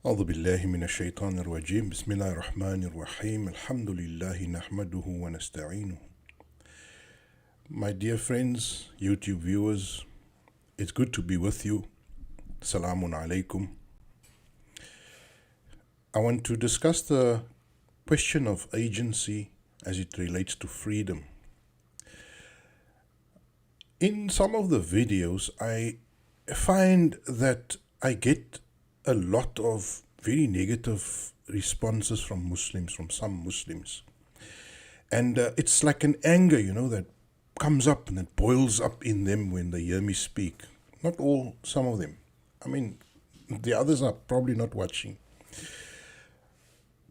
أعوذ بالله من الشيطان الرجيم بسم الله الرحمن الرحيم الحمد لله نحمده ونستعينه. My dear friends, YouTube viewers, it's good to be with you. Salamun alaikum. I want to discuss the question of agency as it relates to freedom. In some of the videos, I find that I get a lot of very negative responses from Muslims, from some Muslims. And it's like an anger, that comes up and it boils up in them when they hear me speak. Not all, some of them. I mean, the others are probably not watching.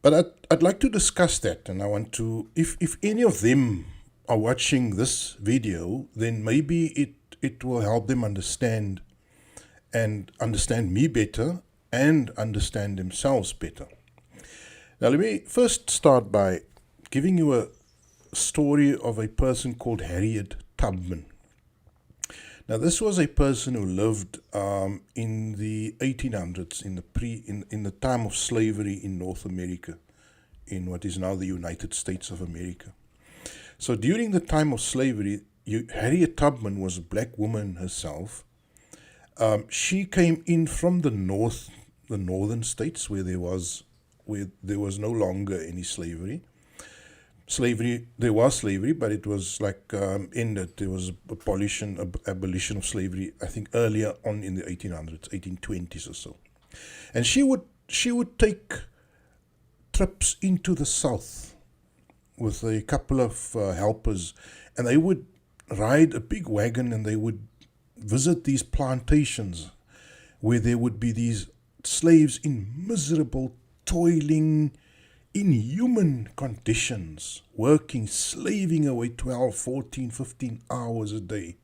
But I'd like to discuss that, and I want to, if any of them are watching this video, then maybe it will help them understand me better and understand themselves better. Now, let me first start by giving you a story of a person called Harriet Tubman. Now, this was a person who lived in the 1800s, in the time of slavery in North America, in what is now the United States of America. So during the time of slavery, Harriet Tubman was a black woman herself. She came in from the northern states where there was no longer any slavery. There was slavery, but it was ended. There was abolition of slavery, I think earlier on in the 1800s, 1820s or so. And she would take trips into the south with a couple of helpers, and they would ride a big wagon and they would visit these plantations where there would be these slaves in miserable, toiling, inhuman conditions, working, slaving away 12, 14, 15 hours a day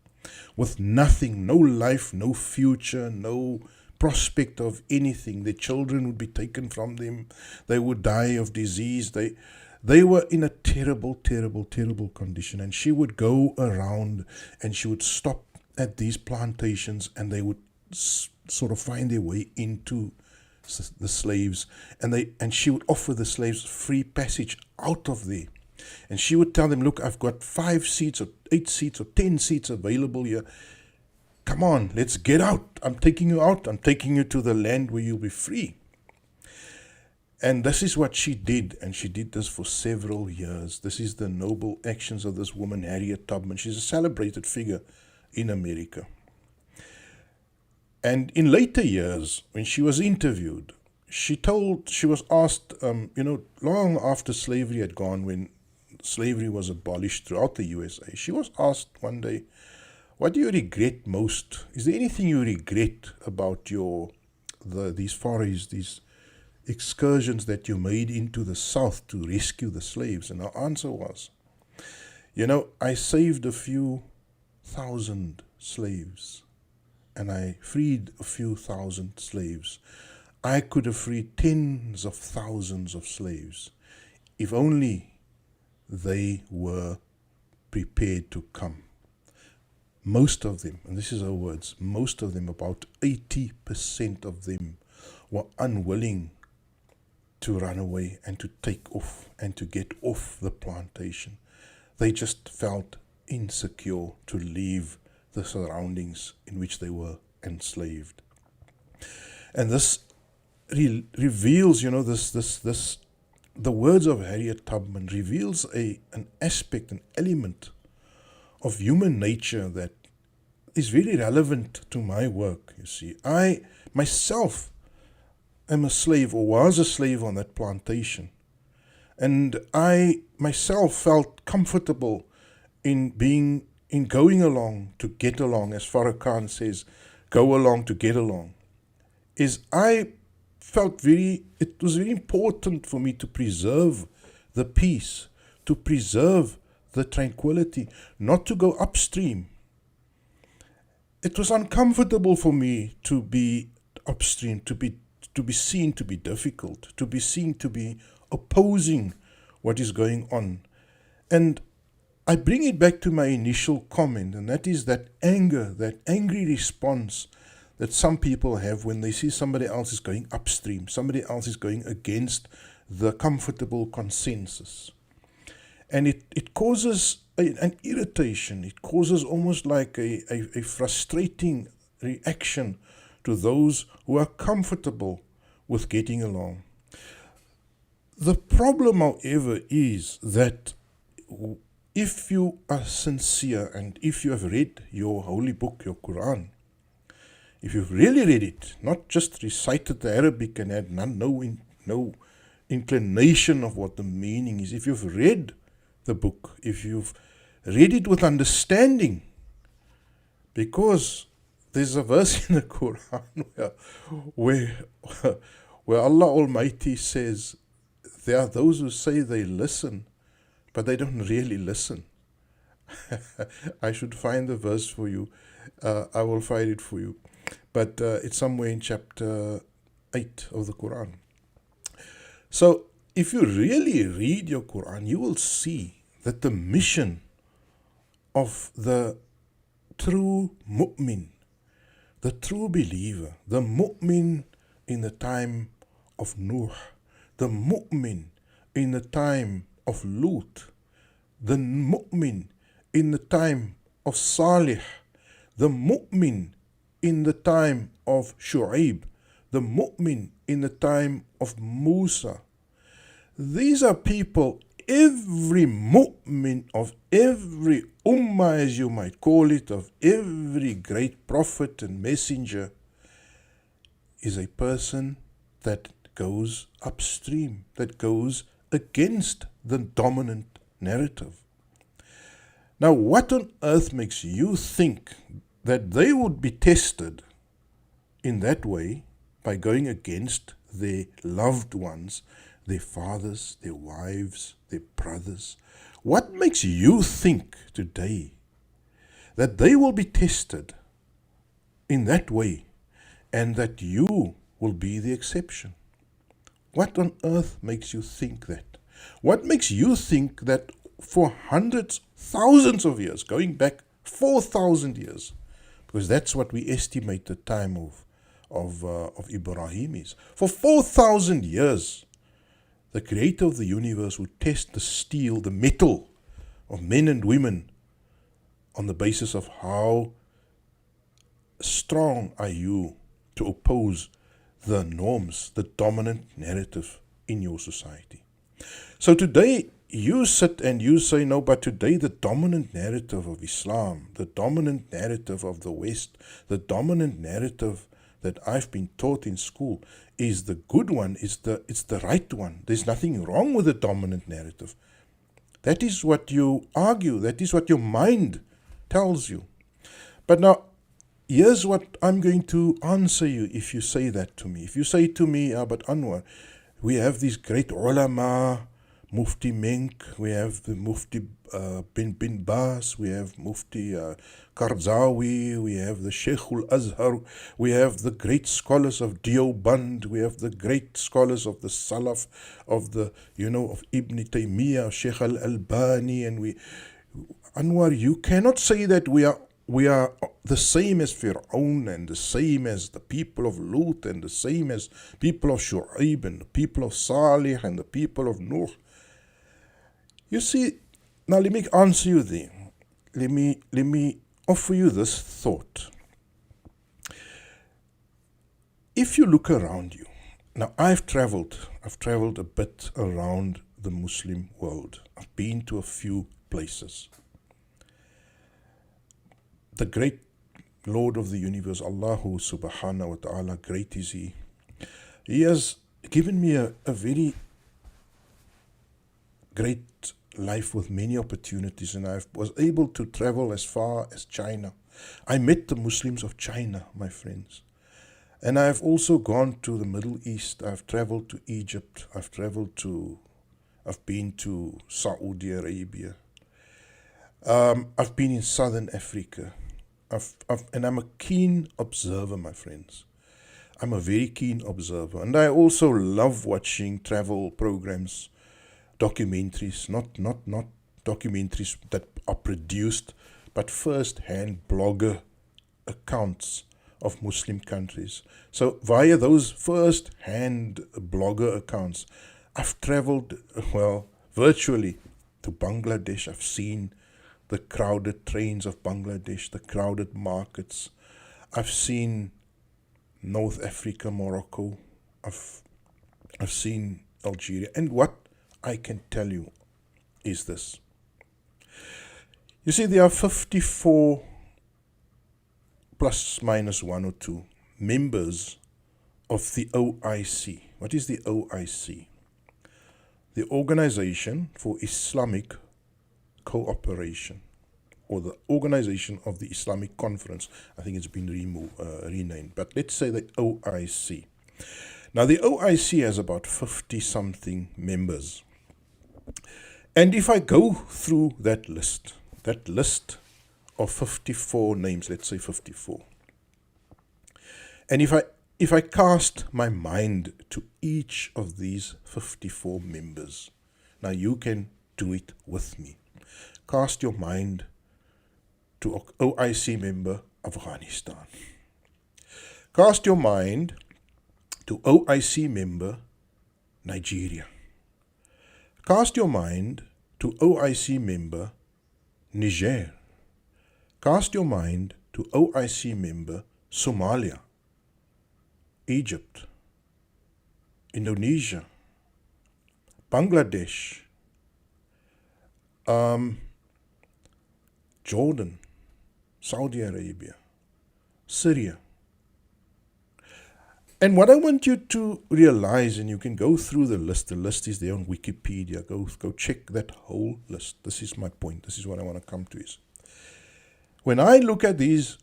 with nothing, no life, no future, no prospect of anything. Their children would be taken from them. They would die of disease. They were in a terrible, terrible, terrible condition. And she would go around and she would stop at these plantations, and they would sort of find their way into the slaves, and she would offer the slaves free passage out of there. And she would tell them, look, I've got 5 seats or 8 seats or 10 seats available here. Come on, let's get out. I'm taking you out. I'm taking you to the land where you'll be free. And this is what she did, and she did this for several years. This is the noble actions of this woman, Harriet Tubman. She's a celebrated figure in America. And in later years, when she was interviewed, she was asked, long after slavery had gone, when slavery was abolished throughout the USA, she was asked one day, what do you regret most? Is there anything you regret about these forays, these excursions that you made into the South to rescue the slaves? And her answer was, I saved a few thousand slaves, and I freed a few thousand slaves. I could have freed tens of thousands of slaves if only they were prepared to come. Most of them, and this is her words, most of them, about 80% of them, were unwilling to run away and to take off and to get off the plantation. They just felt insecure to leave the surroundings in which they were enslaved. And this reveals, the words of Harriet Tubman reveals an aspect, an element of human nature that is very relevant to my work. You see, I myself am a slave, or was a slave on that plantation. And I myself felt comfortable in going along to get along, as Farrakhan says, go along to get along. I felt it was very important for me to preserve the peace, to preserve the tranquility, not to go upstream. It was uncomfortable for me to be upstream, to be seen to be difficult, to be seen to be opposing what is going on. And I bring it back to my initial comment, and that is that anger, that angry response that some people have when they see somebody else is going upstream, somebody else is going against the comfortable consensus. And it causes an irritation. It causes almost like a frustrating reaction to those who are comfortable with getting along. The problem, however, is that if you are sincere and if you have read your holy book, your Qur'an, if you've really read it, not just recited the Arabic and had no inclination of what the meaning is, if you've read the book, if you've read it with understanding, because there's a verse in the Quran where Allah Almighty says, there are those who say they listen, but they don't really listen. I should find the verse for you. I will find it for you. But it's somewhere in chapter 8 of the Quran. So if you really read your Quran, you will see that the mission of the true mu'min, the true believer, the mu'min in the time of Nuh, the mu'min in the time of Lut, the mu'min in the time of Salih, the mu'min in the time of Shu'aib, the mu'min in the time of Musa. These are people, every mu'min of every ummah, as you might call it, of every great prophet and messenger, is a person that goes upstream, that goes against the dominant narrative. Now, what on earth makes you think that they would be tested in that way by going against their loved ones, their fathers, their wives, their brothers? What makes you think today that they will be tested in that way and that you will be the exception? What on earth makes you think that? What makes you think that for hundreds, thousands of years, going back 4,000 years, because that's what we estimate the time of Ibrahim is. For 4,000 years, the creator of the universe would test the steel, the metal of men and women on the basis of how strong are you to oppose the norms, the dominant narrative in your society. So today, you sit and you say, no, but today the dominant narrative of Islam, the dominant narrative of the West, the dominant narrative that I've been taught in school is the good one, it's the right one. There's nothing wrong with the dominant narrative. That is what you argue, that is what your mind tells you. But now, here's what I'm going to answer you if you say that to me. If you say to me, but Anwar, we have these great ulama, Mufti Menk, we have the Mufti bin Bas, we have Mufti Karzawi, we have the Sheikh al-Azhar, we have the great scholars of Deoband, we have the great scholars of the Salaf, of the, of Ibn Taymiyyah, Sheikh al-Albani, and Anwar, you cannot say that we are the same as Fir'aun and the same as the people of Lut and the same as people of Shu'aib and the people of Salih and the people of Nuh. You see, now let me answer you there. Let me offer you this thought. If you look around you, now I've traveled a bit around the Muslim world. I've been to a few places. The great Lord of the universe, Allahu subhanahu wa ta'ala, great is He. He has given me a very great life with many opportunities, and I was able to travel as far as China. I met the Muslims of China, my friends. And I've also gone to the Middle East. I've traveled to Egypt. I've been to Saudi Arabia. I've been in Southern Africa. And I'm a keen observer, my friends. I'm a very keen observer. And I also love watching travel programs, documentaries, not documentaries that are produced, but first-hand blogger accounts of Muslim countries. So via those first-hand blogger accounts, I've traveled, well, virtually to Bangladesh. I've seen the crowded trains of Bangladesh, the crowded markets. I've seen North Africa, Morocco. I've seen Algeria. And what I can tell you is this. You see, there are 54 plus minus one or two members of the OIC. What is the OIC? The Organization for Islamic Cooperation, or the Organization of the Islamic Conference. I think it's been renamed, but let's say the OIC. Now, the OIC has about 50-something members. And if I go through that list of 54 names, let's say 54, and if I cast my mind to each of these 54 members, now you can do it with me. Cast your mind to OIC member Afghanistan. Cast your mind to OIC member Nigeria. Cast your mind to OIC member Niger. Cast your mind to OIC member Somalia, Egypt, Indonesia, Bangladesh, Jordan, Saudi Arabia, Syria. And what I want you to realize, and you can go through the list is there on Wikipedia, go check that whole list. This is my point, this is what I want to come to is, when I look at these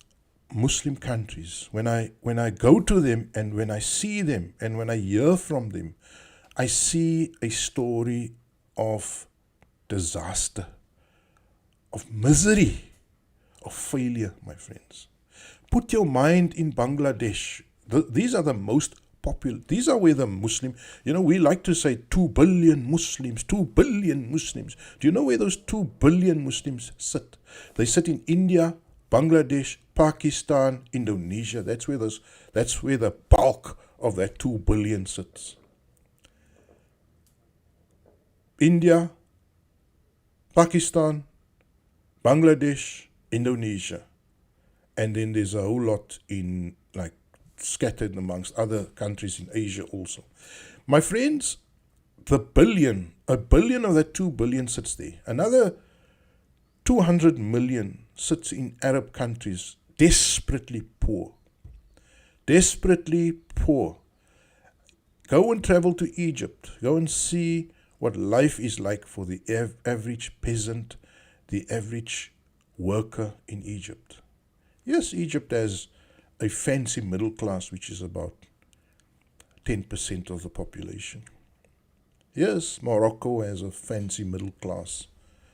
Muslim countries, when I go to them and when I see them and when I hear from them, I see a story of disaster, of misery, of failure, my friends. Put your mind in Bangladesh. These are the most popular, these are where the Muslim, we like to say 2 billion Muslims, 2 billion Muslims. Do you know where those 2 billion Muslims sit? They sit in India, Bangladesh, Pakistan, Indonesia. That's where the bulk of that 2 billion sits. India, Pakistan, Bangladesh, Indonesia. And then there's a whole lot in scattered amongst other countries in Asia also. My friends, a billion of that 2 billion sits there. Another 200 million sits in Arab countries, desperately poor. Desperately poor. Go and travel to Egypt. Go and see what life is like for the average peasant, the average worker in Egypt. Yes, Egypt has a fancy middle class, which is about 10% of the population. Yes, Morocco has a fancy middle class,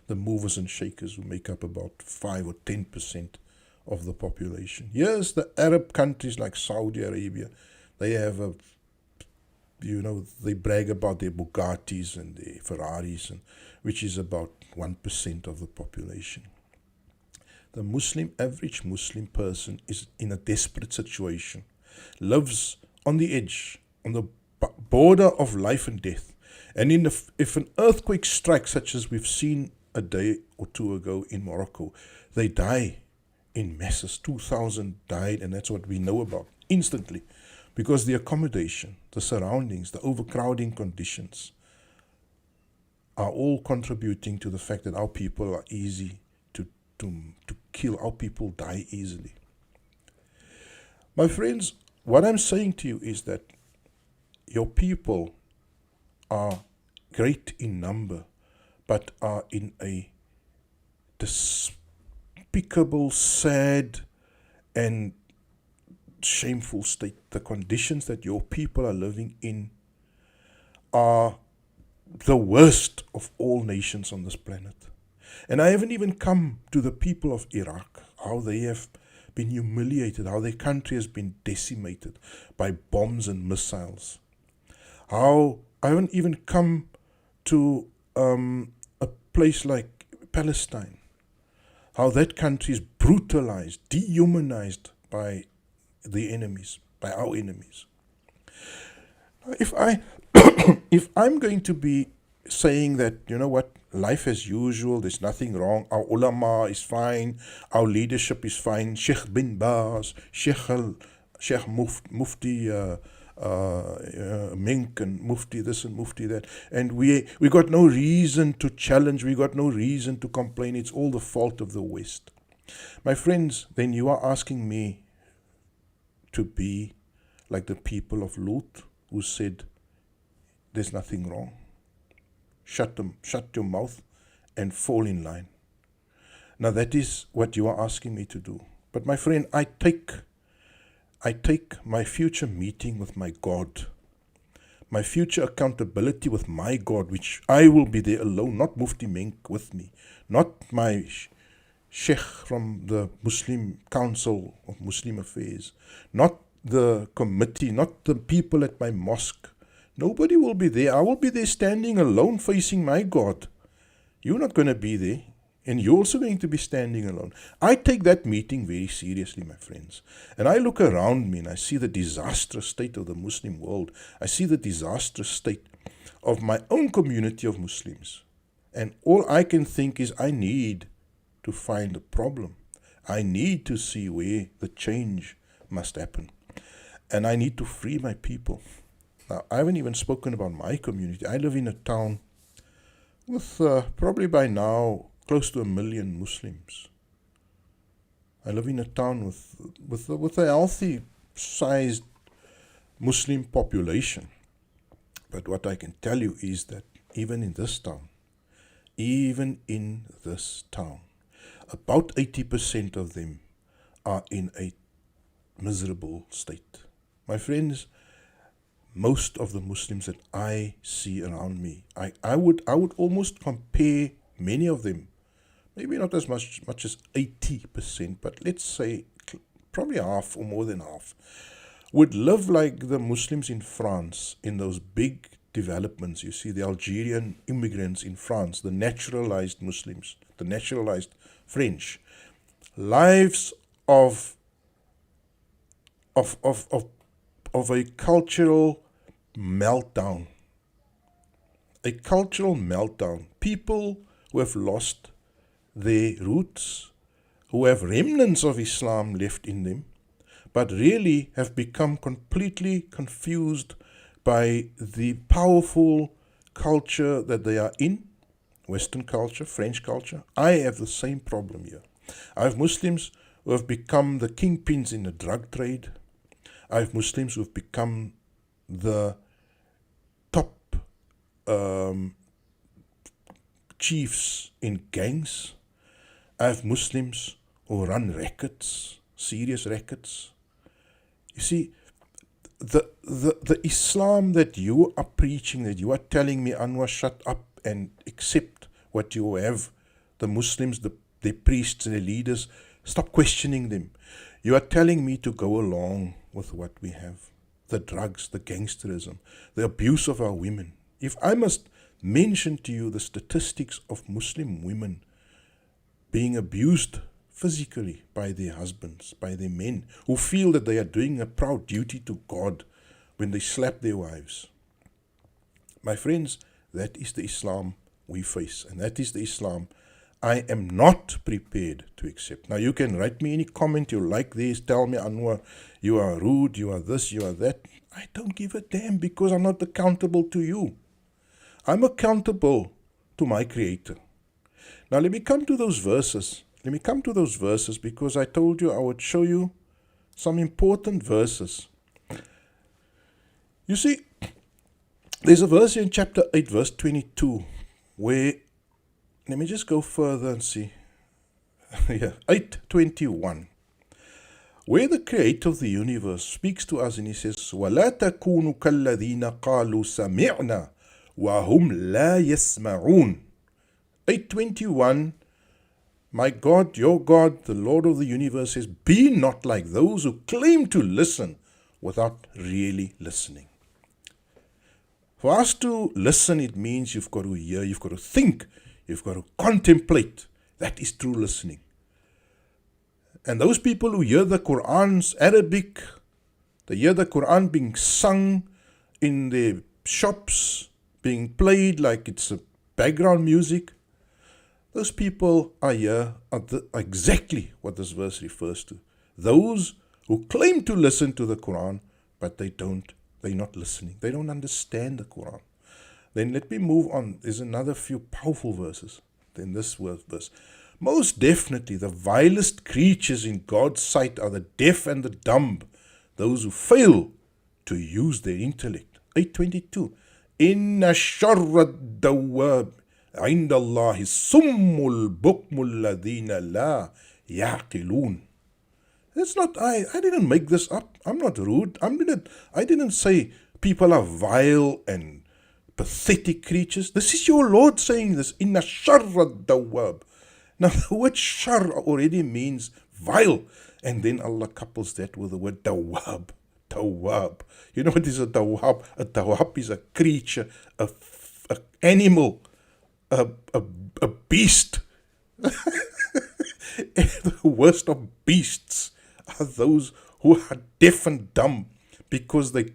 the movers and shakers who make up about 5 or 10% of the population. Yes, the Arab countries like Saudi Arabia, they have they brag about their Bugattis and their Ferraris, which is about 1% of the population. The average Muslim person is in a desperate situation, lives on the edge, on the border of life and death. And if an earthquake strikes, such as we've seen a day or two ago in Morocco, they die in masses. 2,000 died, and that's what we know about instantly, because the accommodation, the surroundings, the overcrowding conditions are all contributing to the fact that our people are easy to kill. Our people die easily. My friends, what I'm saying to you is that your people are great in number, but are in a despicable, sad, and shameful state. The conditions that your people are living in are the worst of all nations on this planet. And I haven't even come to the people of Iraq, how they have been humiliated, how their country has been decimated by bombs and missiles. How I haven't even come to a place like Palestine, how that country is brutalized, dehumanized by the enemies, by our enemies. If I if I'm going to be saying that, you know what, life as usual, there's nothing wrong, our ulama is fine, our leadership is fine, Sheikh bin Baz, Sheikh Mufti Mink and Mufti this and Mufti that, and we got no reason to challenge, we got no reason to complain, it's all the fault of the West. My friends, then you are asking me to be like the people of Lut who said, there's nothing wrong. Shut your mouth and fall in line. Now that is what you are asking me to do. But my friend, I take my future meeting with my God, my future accountability with my God, which I will be there alone, not Mufti Mink with me, not my Sheikh from the Muslim Council of Muslim Affairs, not the committee, not the people at my mosque. Nobody will be there. I will be there standing alone facing my God. You're not going to be there, and you're also going to be standing alone. I take that meeting very seriously, my friends. And I look around me and I see the disastrous state of the Muslim world. I see the disastrous state of my own community of Muslims. And all I can think is I need to find a problem. I need to see where the change must happen. And I need to free my people. Now, I haven't even spoken about my community. I live in a town with probably by now close to 1 million Muslims. I live in a town with a healthy sized Muslim population. But what I can tell you is that even in this town, about 80% of them are in a miserable state. My friends, most of the Muslims that I see around me, I would almost compare many of them, maybe not as much as 80%, but let's say probably half or more than half, would live like the Muslims in France, in those big developments. You see the Algerian immigrants in France, the naturalized Muslims, the naturalized French, lives of a cultural meltdown. A cultural meltdown. People who have lost their roots, who have remnants of Islam left in them, but really have become completely confused by the powerful culture that they are in, Western culture, French culture. I have the same problem here. I have Muslims who have become the kingpins in the drug trade. I have Muslims who have become the top chiefs in gangs. I have Muslims who run rackets, serious rackets. You see, the Islam that you are preaching, that you are telling me, Anwar, shut up and accept what you have, the Muslims, the priests and the leaders, stop questioning them. You are telling me to go along with what we have, the drugs, the gangsterism, the abuse of our women. If I must mention to you the statistics of Muslim women being abused physically by their husbands, by their men, who feel that they are doing a proud duty to God when they slap their wives. My friends, that is the Islam we face, and that is the Islam I am not prepared to accept. Now, you can write me any comment you like this, tell me, Anwar, you are rude, you are this, you are that. I don't give a damn, because I'm not accountable to you. I'm accountable to my Creator. Now, let me come to those verses. Because I told you I would show you some important verses. You see, there's a verse in chapter 8, verse 22, where, let me just go further and see. 8:21, where the Creator of the universe speaks to us and he says, وَلَا تَكُونُوا كَالَّذِينَ قَالُوا سَمِعْنَا وَهُمْ لَا يَسْمَعُونَ. 8:21, my God, your God, the Lord of the universe says, be not like those who claim to listen without really listening. For us to listen, it means you've got to hear, you've got to think, you've got to contemplate. That is true listening. And those people who hear the Qur'an's Arabic They hear the Qur'an being sung in their shops, being played like it's a background music. Those people are here are exactly what this verse refers to. Those who claim to listen to the Qur'an, but they're not listening. They don't understand the Qur'an. Then let me move on. There's another few powerful verses in this verse. Most definitely, the vilest creatures in God's sight are the deaf and the dumb, those who fail to use their intellect. 8:22. Inna sharra dawab عند الله الصم البكم الذين لا يعقلون. That's not I didn't make this up. I'm not rude. I didn't say people are vile and pathetic creatures. This is your Lord saying this. Inna sharra dawab. Now the word shar already means vile, and then Allah couples that with the word dawab. Dawab. You know what is a dawab? A dawab is a creature, a animal, a beast. The worst of beasts are those who are deaf and dumb because their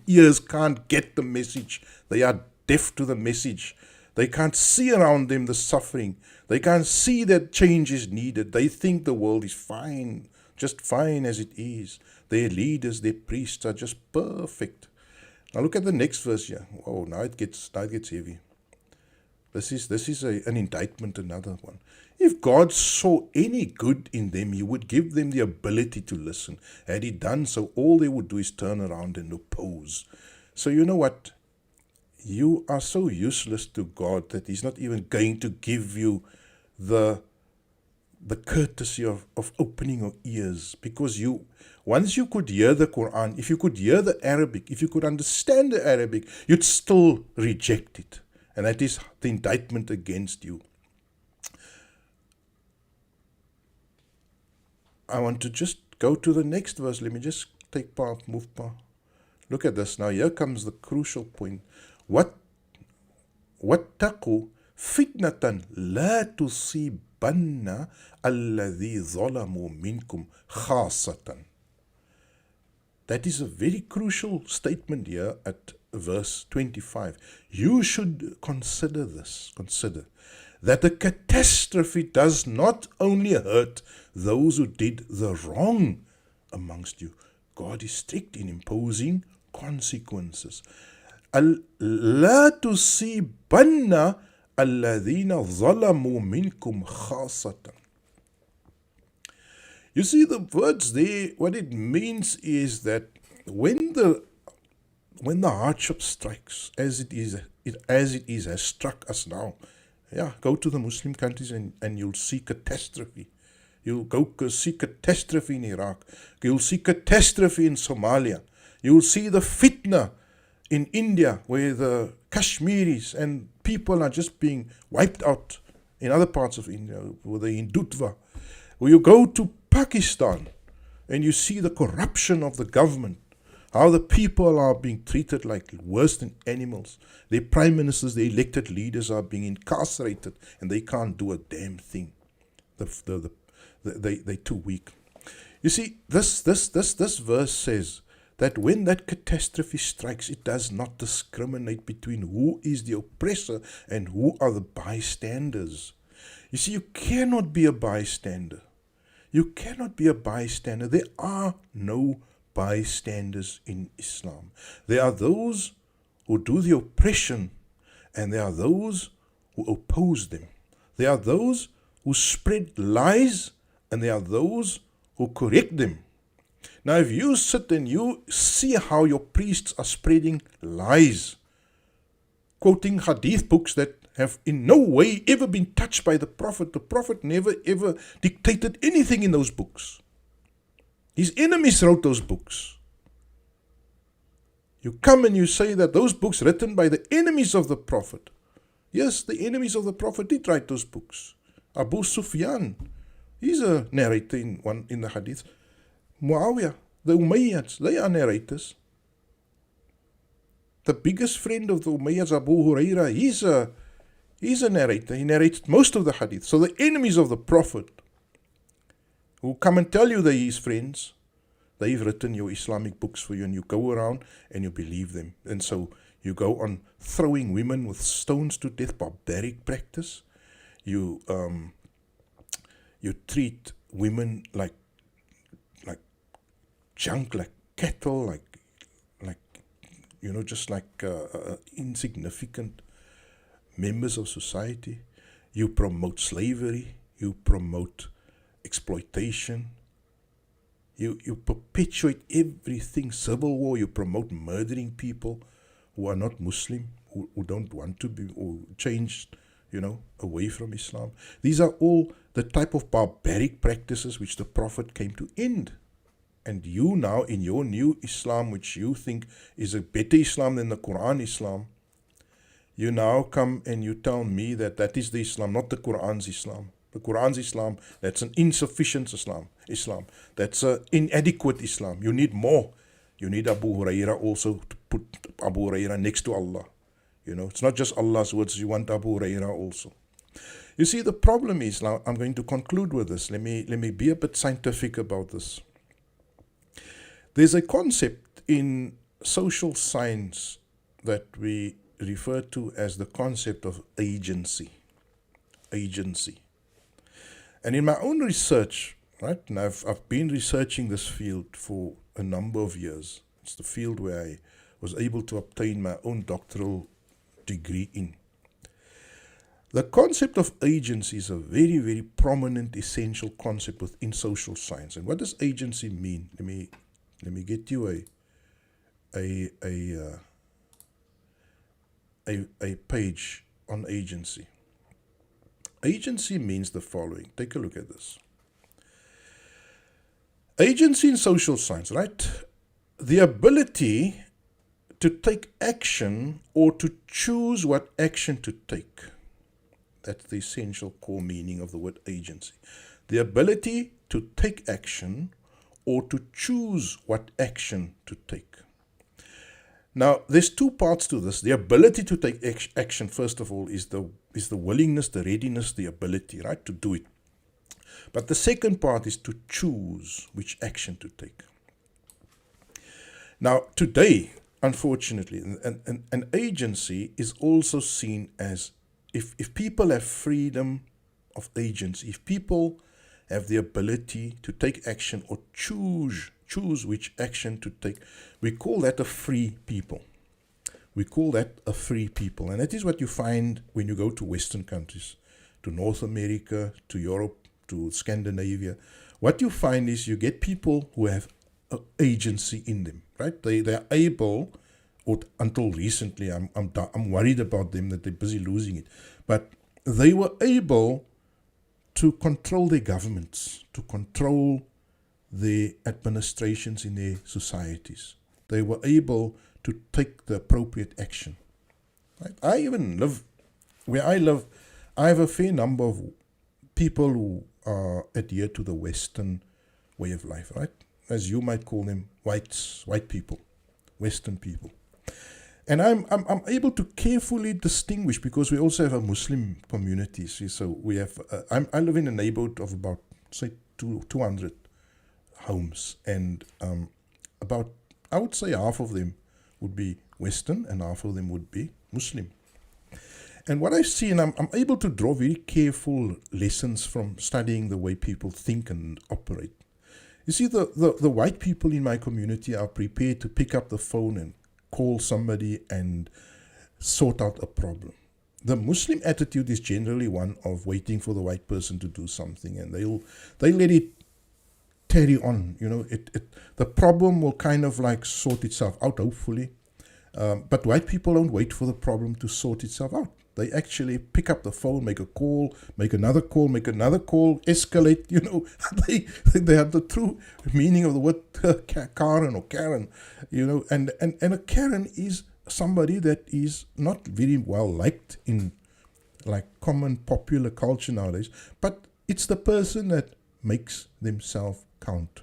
ears can't get the message. They are deaf to the message. They can't see around them the suffering. They can't see that change is needed. They think the world is fine, just fine as it is. Their leaders, their priests are just perfect. Now look at the next verse here. Oh, now it gets heavy. This is an indictment, another one. If God saw any good in them, He would give them the ability to listen. Had He done so, all they would do is turn around and oppose. So you know what? You are so useless to God that He's not even going to give you the courtesy of opening your ears, because once you could hear the Qur'an, if you could hear the Arabic, if you could understand the Arabic, you'd still reject it. And that is the indictment against you. I want to just go to the next verse. Let me just move part. Look at this. Now here comes the crucial point. وَاتَّقُوا فِتْنَةً لَا تُصِيبَنَّ الَّذِي ظَلَمُوا مِنْكُمْ خَاصَّةً. That is a very crucial statement here at verse 25. You should consider that the catastrophe does not only hurt those who did the wrong amongst you. God is strict in imposing consequences. لا تصيبن الذين ظلموا منكم خاصة. You see, the words there, what it means is that when the hardship strikes, as it has struck us now, go to the Muslim countries and you'll see catastrophe. You'll go see catastrophe in Iraq. You'll see catastrophe in Somalia. You'll see the fitna in India, where the Kashmiris and people are just being wiped out. In other parts of India, where the Hindutva. Where you go to Pakistan and you see the corruption of the government, how the people are being treated like worse than animals. Their prime ministers, their elected leaders are being incarcerated and they can't do a damn thing. They're too weak. You see, this verse says that when that catastrophe strikes, it does not discriminate between who is the oppressor and who are the bystanders. You see, you cannot be a bystander. You cannot be a bystander. There are no bystanders in Islam. There are those who do the oppression, and there are those who oppose them. There are those who spread lies, and there are those who correct them. Now, if you sit and you see how your priests are spreading lies, quoting hadith books that have in no way ever been touched by the Prophet never ever dictated anything in those books. His enemies wrote those books. You come and you say that those books written by the enemies of the Prophet. Yes, the enemies of the Prophet did write those books. Abu Sufyan, he's a narrator in the hadith. Muawiyah, the Umayyads, they are narrators. The biggest friend of the Umayyads, Abu Huraira, he's a narrator. He narrates most of the hadith. So the enemies of the Prophet, who come and tell you they're his friends, They've written your Islamic books for you, and you go around and you believe them. And so you go on throwing women with stones to death, barbaric practice. You treat women like junk, like cattle, like just like insignificant members of society. You promote slavery. You promote exploitation. You perpetuate everything. Civil war. You promote murdering people who are not Muslim, who don't want to be or changed, away from Islam. These are all the type of barbaric practices which the Prophet came to end. And you now, in your new Islam, which you think is a better Islam than the Qur'an Islam, you now come and you tell me that is the Islam, not the Qur'an's Islam. The Qur'an's Islam, that's an insufficient Islam. That's an inadequate Islam. You need more. You need Abu Huraira also to put Abu Huraira next to Allah. It's not just Allah's words, you want Abu Huraira also. You see, the problem is, now I'm going to conclude with this. Let me be a bit scientific about this. There's a concept in social science that we refer to as the concept of agency. Agency. And in my own research, right, and I've been researching this field for a number of years. It's the field where I was able to obtain my own doctoral degree in. The concept of agency is a very, very prominent, essential concept within social science. And what does agency mean? Let me get you a page on agency. Agency means the following. Take a look at this. Agency in social science, right? The ability to take action or to choose what action to take. That's the essential core meaning of the word agency. The ability to take action or to choose what action to take. Now, there's two parts to this. The ability to take action, first of all, is the willingness, the readiness, the ability, right, to do it. But the second part is to choose which action to take. Now, today, unfortunately, an agency is also seen as, if people have freedom of agency, if people have the ability to take action or choose which action to take, we call that a free people. We call that a free people. And that is what you find when you go to Western countries, to North America, to Europe, to Scandinavia. What you find is you get people who have agency in them, right? They are able, or until recently, I'm worried about them that they're busy losing it, but they were able to control their governments, to control the administrations in their societies. They were able to take the appropriate action. Right? I even live, where I live, I have a fair number of people who adhere to the Western way of life, right? As you might call them, white people, Western people. And I'm able to carefully distinguish, because we also have a Muslim community. See, so we have, I live in a neighborhood of about, say, 200 homes, and about, I would say, half of them would be Western and half of them would be Muslim. And what I see, and I'm able to draw very careful lessons from studying the way people think and operate. You see, the white people in my community are prepared to pick up the phone and call somebody and sort out a problem. The Muslim attitude is generally one of waiting for the white person to do something, and they let it carry on. The problem will kind of like sort itself out, hopefully. But white people don't wait for the problem to sort itself out. They actually pick up the phone, make a call, make another call, escalate. They have the true meaning of the word Karen or Karen. And a Karen is somebody that is not very well liked in like common popular culture nowadays. But it's the person that makes themselves count,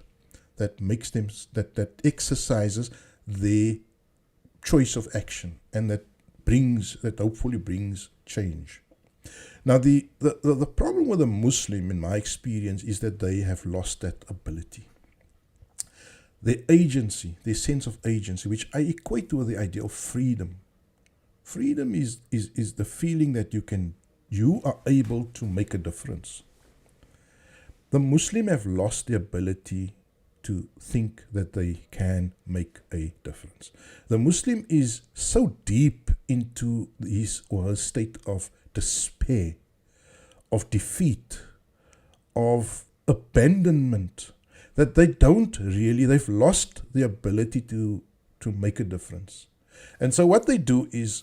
that makes them that exercises their choice of action, and that hopefully brings change. Now, the problem with a Muslim, in my experience, is that they have lost that ability. their agency, their sense of agency, which I equate with the idea of freedom. Freedom is the feeling that you are able to make a difference. The Muslim have lost the ability to think that they can make a difference. The Muslim is so deep into his or her state of despair, of defeat, of abandonment, that they've lost the ability to make a difference. And so what they do is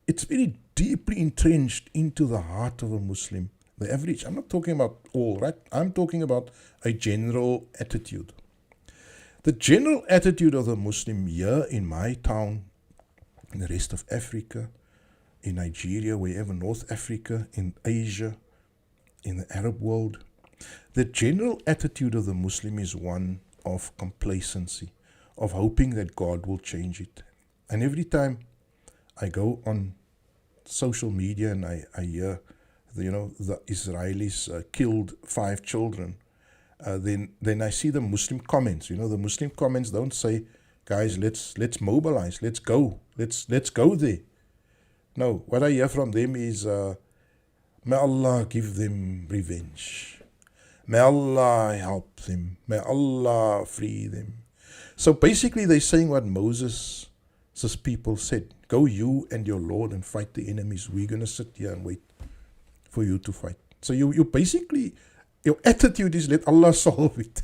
it's very deeply entrenched into the heart of a Muslim. The average, I'm not talking about all, right? I'm talking about a general attitude. The general attitude of the Muslim here in my town, in the rest of Africa, in Nigeria, wherever, North Africa, in Asia, in the Arab world, the general attitude of the Muslim is one of complacency, of hoping that God will change it. And every time I go on social media and I hear, the Israelis killed 5 children, then I see the Muslim comments. The Muslim comments don't say, guys, let's mobilize, let's go there. No, what I hear from them is, may Allah give them revenge. May Allah help them. May Allah free them. So basically they're saying what Moses' people said. Go you and your Lord and fight the enemies. We're going to sit here and wait for you to fight. So you basically, your attitude is let Allah solve it.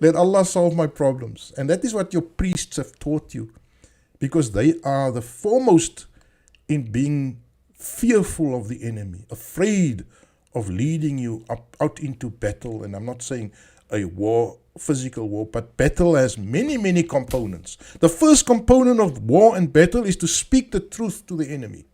Let Allah solve my problems. And that is what your priests have taught you. Because they are the foremost in being fearful of the enemy, afraid of leading you out into battle. And I'm not saying a war, physical war, but battle has many, many components. The first component of war and battle is to speak the truth to the enemy.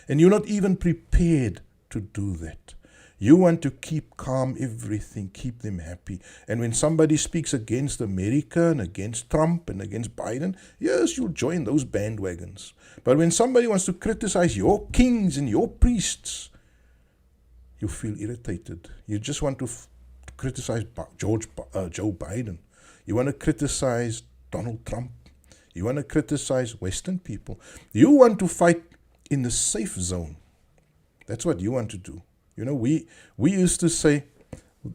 And you're not even prepared to do that. You want to keep calm everything, keep them happy. And when somebody speaks against America and against Trump and against Biden, yes, you'll join those bandwagons. But when somebody wants to criticize your kings and your priests, you feel irritated. You just want to criticize Joe Biden. You want to criticize Donald Trump. You want to criticize Western people. You want to fight in the safe zone. That's what you want to do. We used to say,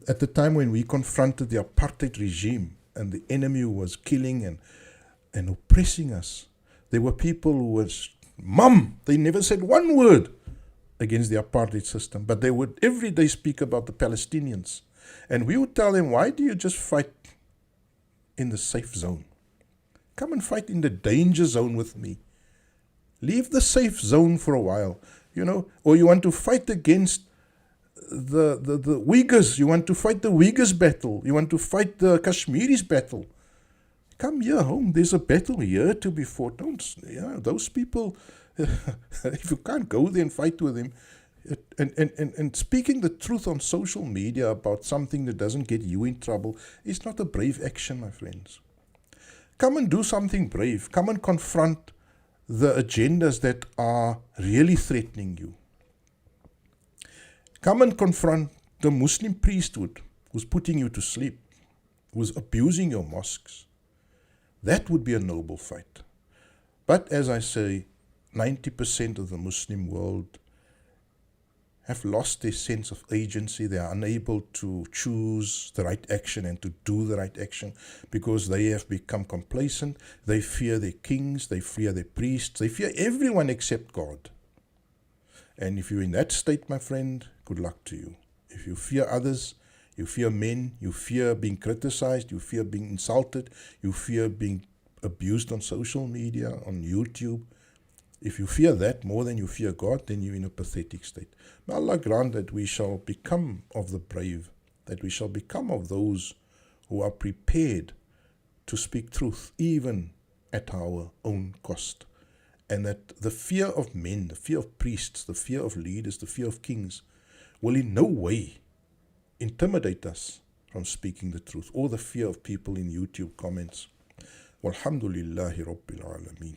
at the time when we confronted the apartheid regime and the enemy was killing and oppressing us, there were people who was mum. They never said one word against the apartheid system, but they would every day speak about the Palestinians. And we would tell them, why do you just fight in the safe zone? Come and fight in the danger zone with me. Leave the safe zone for a while, or you want to fight against the Uyghurs. You want to fight the Uyghurs battle. You want to fight the Kashmiris battle. Come here home. There's a battle here to be fought. Those people, if you can't go there and fight with them, and speaking the truth on social media about something that doesn't get you in trouble is not a brave action, my friends. Come and do something brave. Come and confront the agendas that are really threatening you. Come and confront the Muslim priesthood who's putting you to sleep, who's abusing your mosques. That would be a noble fight. But as I say, 90% of the Muslim world have lost their sense of agency. They are unable to choose the right action and to do the right action because they have become complacent. They fear their kings, they fear their priests, they fear everyone except God. And if you're in that state, my friend, good luck to you. If you fear others, you fear men, you fear being criticized, you fear being insulted, you fear being abused on social media, on YouTube. If you fear that more than you fear God, then you're in a pathetic state. May Allah grant that we shall become of the brave, that we shall become of those who are prepared to speak truth, even at our own cost. And that the fear of men, the fear of priests, the fear of leaders, the fear of kings will in no way intimidate us from speaking the truth, or the fear of people in YouTube comments. Walhamdulillahi Rabbil Alameen.